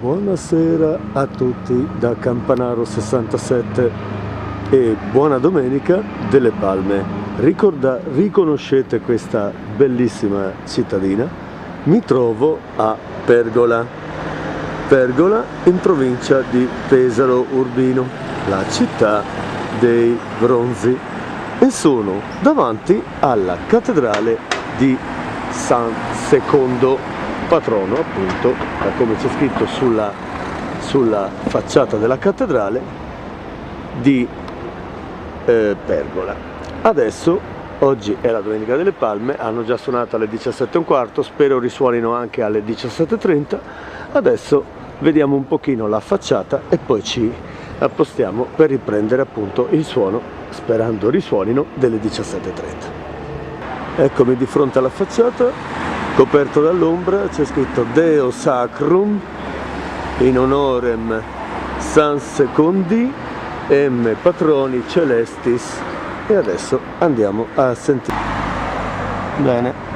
Buonasera a tutti da Campanaro 67 e buona domenica delle Palme. Riconoscete questa bellissima cittadina? Mi trovo a Pergola, in provincia di Pesaro Urbino, la città dei bronzi, e sono davanti alla cattedrale di San Secondo, patrono appunto, da come c'è scritto sulla facciata della cattedrale di Pergola. Adesso, oggi è la Domenica delle Palme, hanno già suonato alle 17:15, spero risuonino anche alle 17:30. Adesso vediamo un pochino la facciata e poi ci appostiamo per riprendere appunto il suono, sperando risuonino, delle 17:30. Eccomi di fronte alla facciata, coperto dall'ombra, c'è scritto Deo Sacrum in honorem San Secondi M Patroni Celestis, e adesso andiamo a sentire. Bene.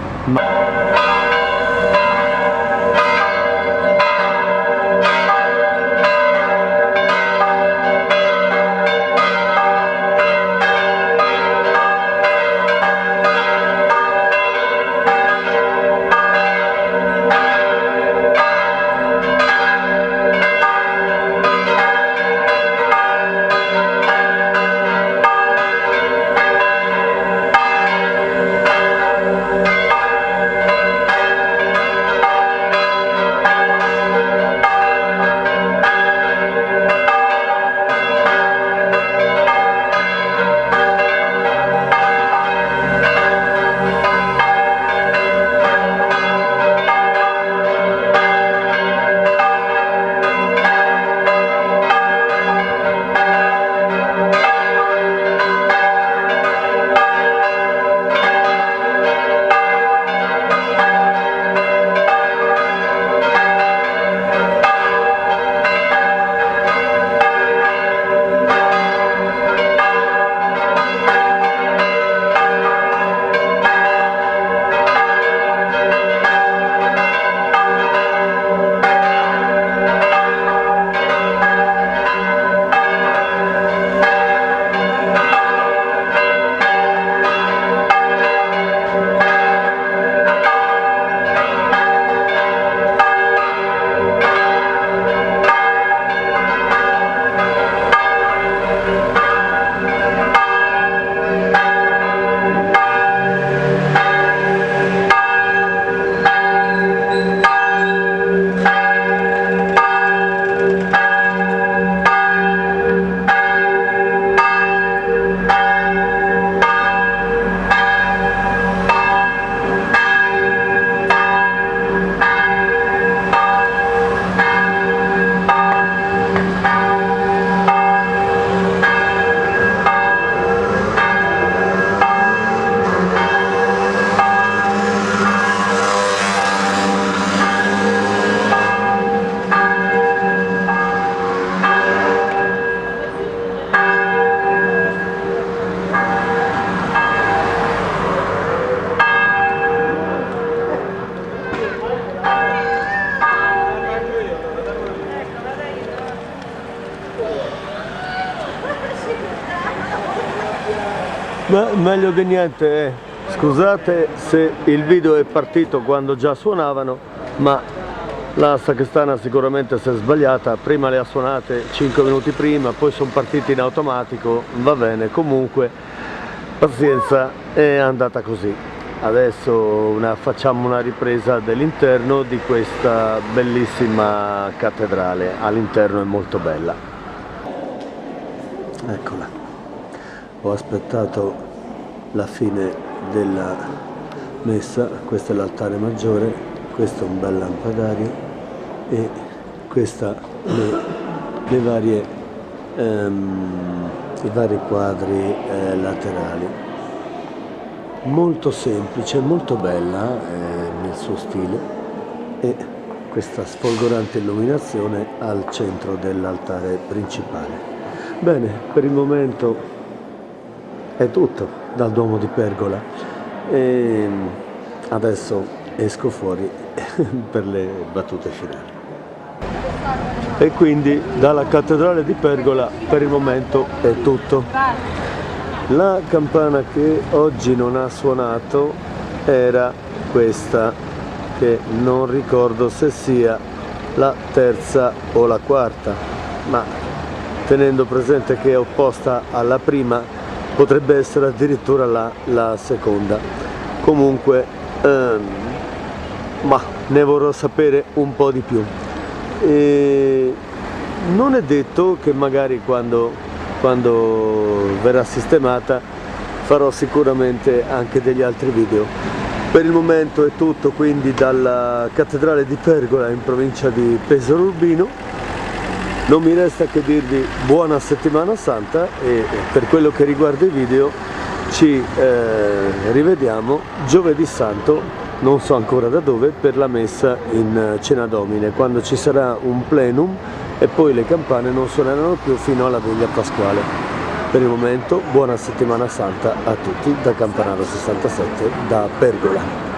Ma meglio di niente, scusate se il video è partito quando già suonavano, ma la sacrestana sicuramente si è sbagliata, prima le ha suonate 5 minuti prima, poi sono partiti in automatico, va bene, comunque pazienza, è andata così. Adesso facciamo una ripresa dell'interno di questa bellissima cattedrale, all'interno è molto bella. Eccola. Ho aspettato la fine della messa, questo è l'altare maggiore, questo è un bel lampadario e questa i vari quadri laterali. Molto semplice, molto bella nel suo stile, e questa sfolgorante illuminazione al centro dell'altare principale. Bene, per il momento è tutto dal Duomo di Pergola e adesso esco fuori per le battute finali. E quindi dalla cattedrale di Pergola per il momento è tutto. La campana che oggi non ha suonato era questa, che non ricordo se sia la terza o la quarta, ma tenendo presente che è opposta alla prima potrebbe essere addirittura la seconda. Comunque ma ne vorrò sapere un po' di più. E non è detto che magari quando verrà sistemata farò sicuramente anche degli altri video. Per il momento è tutto quindi dalla cattedrale di Pergola in provincia di Pesaro Urbino. Non mi resta che dirvi buona settimana santa e per quello che riguarda i video ci rivediamo giovedì santo, non so ancora da dove, per la messa in Cena Domine, quando ci sarà un plenum e poi le campane non suoneranno più fino alla veglia pasquale. Per il momento buona settimana santa a tutti da Campanaro 67 da Pergola.